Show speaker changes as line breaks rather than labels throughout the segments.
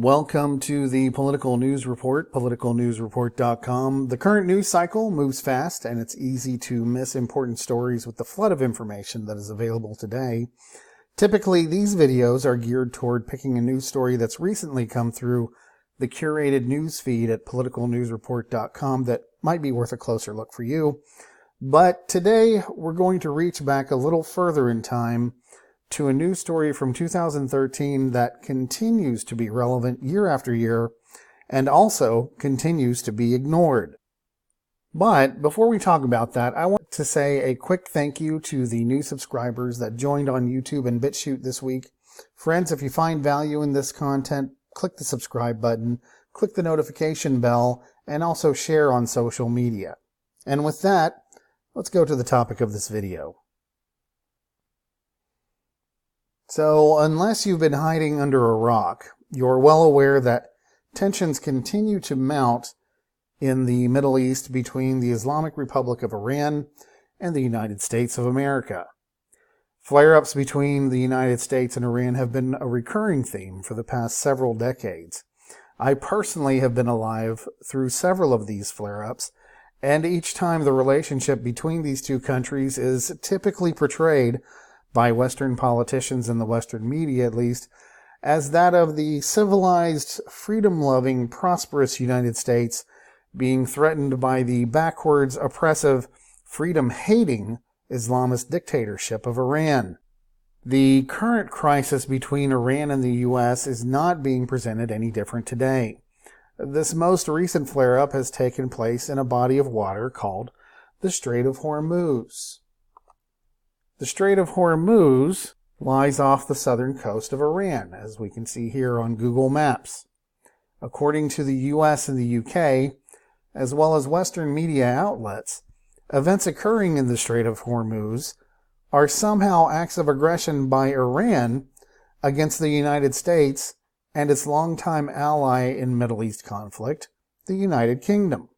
Welcome to the Political News Report, politicalnewsreport.com. The current news cycle moves fast, and it's easy to miss important stories with the flood of information that is available today. Typically, these videos are geared toward picking a news story that's recently come through the curated news feed at politicalnewsreport.com that might be worth a closer look for you. But today, we're going to reach back a little further in time to a news story from 2013 that continues to be relevant year after year and also continues to be ignored. But before we talk about that, I want to say a quick thank you to the new subscribers that joined on YouTube and BitChute this week. Friends, if you find value in this content, click the subscribe button, click the notification bell, and also share on social media. And with that, let's go to the topic of this video. So, unless you've been hiding under a rock, you're well aware that tensions continue to mount in the Middle East between the Islamic Republic of Iran and the United States of America. Flare-ups between the United States and Iran have been a recurring theme for the past several decades. I personally have been alive through several of these flare-ups, and each time the relationship between these two countries is typically portrayed by Western politicians and the Western media at least, as that of the civilized, freedom-loving, prosperous United States being threatened by the backwards, oppressive, freedom-hating Islamist dictatorship of Iran. The current crisis between Iran and the U.S. is not being presented any different today. This most recent flare-up has taken place in a body of water called the Strait of Hormuz. The Strait of Hormuz lies off the southern coast of Iran, as we can see here on Google Maps. According to the US and the UK, as well as Western media outlets, events occurring in the Strait of Hormuz are somehow acts of aggression by Iran against the United States and its longtime ally in Middle East conflict, the United Kingdom.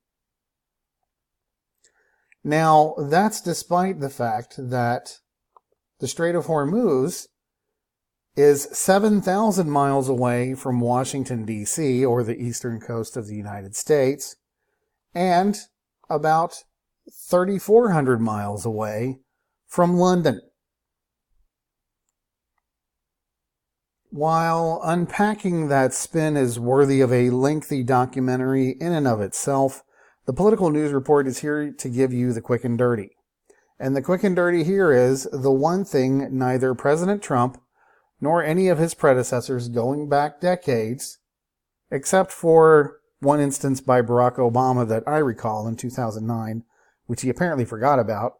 Now, that's despite the fact that the Strait of Hormuz is 7,000 miles away from Washington, D.C., or the eastern coast of the United States, and about 3,400 miles away from London. While unpacking that spin is worthy of a lengthy documentary in and of itself, the Political News Report is here to give you the quick and dirty. And the quick and dirty here is the one thing neither President Trump nor any of his predecessors going back decades, except for one instance by Barack Obama that I recall in 2009, which he apparently forgot about,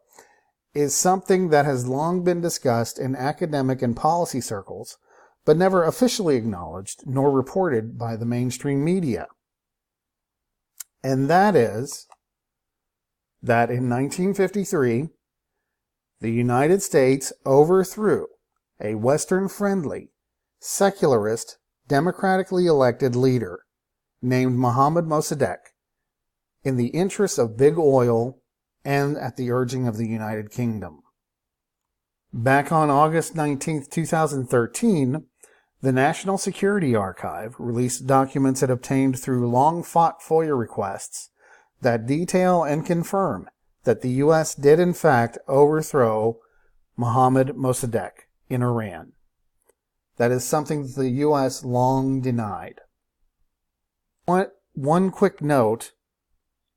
is something that has long been discussed in academic and policy circles, but never officially acknowledged nor reported by the mainstream media. And that is that in 1953, the United States overthrew a Western-friendly, secularist, democratically elected leader named Mohammad Mossadegh in the interests of big oil and at the urging of the United Kingdom. Back on August 19, 2013, the National Security Archive released documents it obtained through long-fought FOIA requests that detail and confirm that the U.S. did in fact overthrow Mohammad Mossadegh in Iran. That is something that the U.S. long denied. One quick note,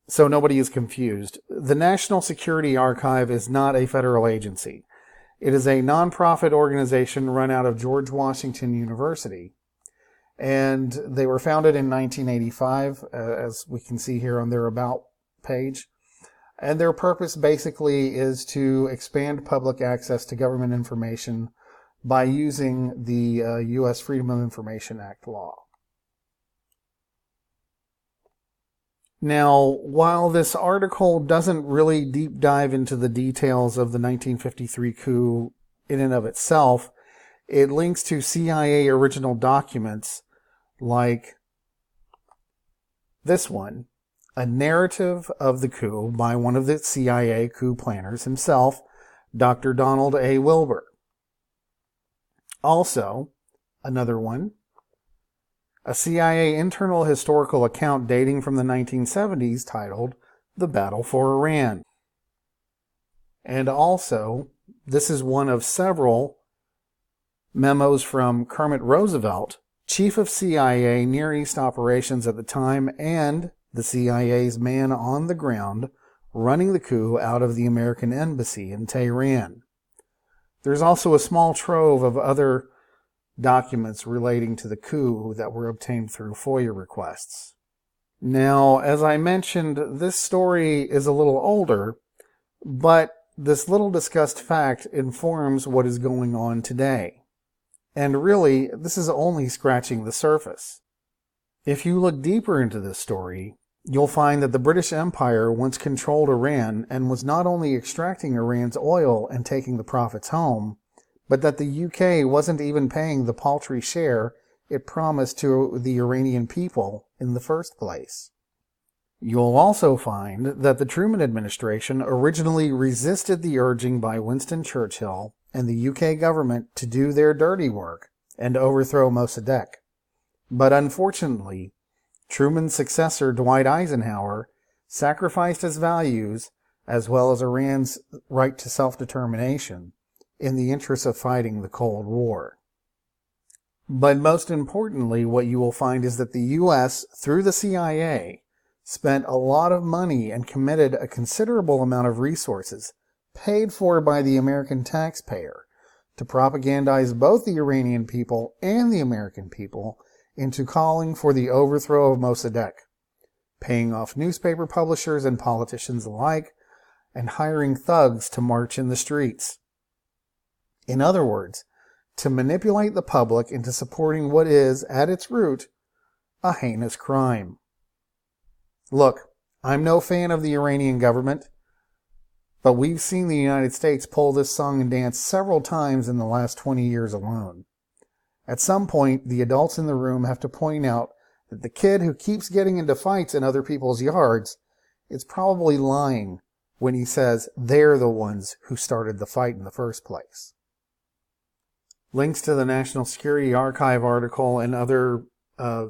so nobody is confused. The National Security Archive is not a federal agency. It is a nonprofit organization run out of George Washington University. And they were founded in 1985, as we can see here on their About page. And their purpose basically is to expand public access to government information by using the U.S. Freedom of Information Act law. Now, while this article doesn't really deep dive into the details of the 1953 coup in and of itself, it links to CIA original documents like this one, a narrative of the coup by one of the CIA coup planners himself, Dr. Donald A. Wilber. Also, another one, a CIA internal historical account dating from the 1970s titled The Battle for Iran. And also, this is one of several memos from Kermit Roosevelt, Chief of CIA Near East Operations at the time and the CIA's man on the ground running the coup out of the American Embassy in Tehran. There's also a small trove of other documents relating to the coup that were obtained through FOIA requests. Now, as I mentioned, this story is a little older, but this little discussed fact informs what is going on today. And really, this is only scratching the surface. If you look deeper into this story, you'll find that the British Empire once controlled Iran and was not only extracting Iran's oil and taking the profits home, but that the UK wasn't even paying the paltry share it promised to the Iranian people in the first place. You'll also find that the Truman administration originally resisted the urging by Winston Churchill and the UK government to do their dirty work and overthrow Mossadegh. But unfortunately, Truman's successor, Dwight Eisenhower, sacrificed his values as well as Iran's right to self-determination in the interest of fighting the Cold War. But most importantly, what you will find is that the U.S., through the CIA, spent a lot of money and committed a considerable amount of resources, paid for by the American taxpayer, to propagandize both the Iranian people and the American people into calling for the overthrow of Mossadegh, paying off newspaper publishers and politicians alike, and hiring thugs to march in the streets. In other words, to manipulate the public into supporting what is, at its root, a heinous crime. Look, I'm no fan of the Iranian government, but we've seen the United States pull this song and dance several times in the last 20 years alone. At some point, the adults in the room have to point out that the kid who keeps getting into fights in other people's yards is probably lying when he says they're the ones who started the fight in the first place. Links to the National Security Archive article and other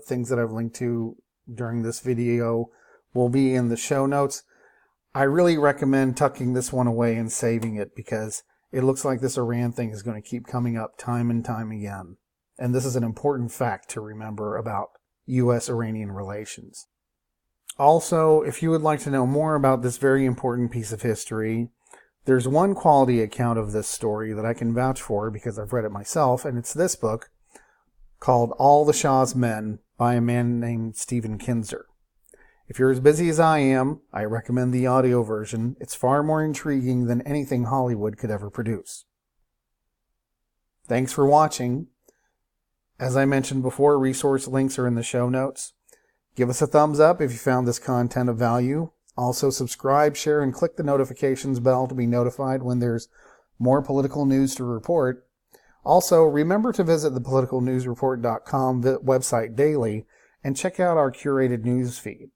things that I've linked to during this video will be in the show notes. I really recommend tucking this one away and saving it because it looks like this Iran thing is going to keep coming up time and time again. And this is an important fact to remember about U.S.-Iranian relations. Also, if you would like to know more about this very important piece of history, there's one quality account of this story that I can vouch for because I've read it myself, and it's this book called All the Shah's Men by a man named Stephen Kinzer. If you're as busy as I am, I recommend the audio version. It's far more intriguing than anything Hollywood could ever produce. Thanks for watching. As I mentioned before, resource links are in the show notes. Give us a thumbs up if you found this content of value. Also subscribe, share, and click the notifications bell to be notified when there's more political news to report. Also, remember to visit the politicalnewsreport.com website daily and check out our curated news feed.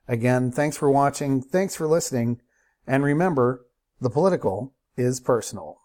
Again, thanks for watching, thanks for listening, and remember, the political is personal.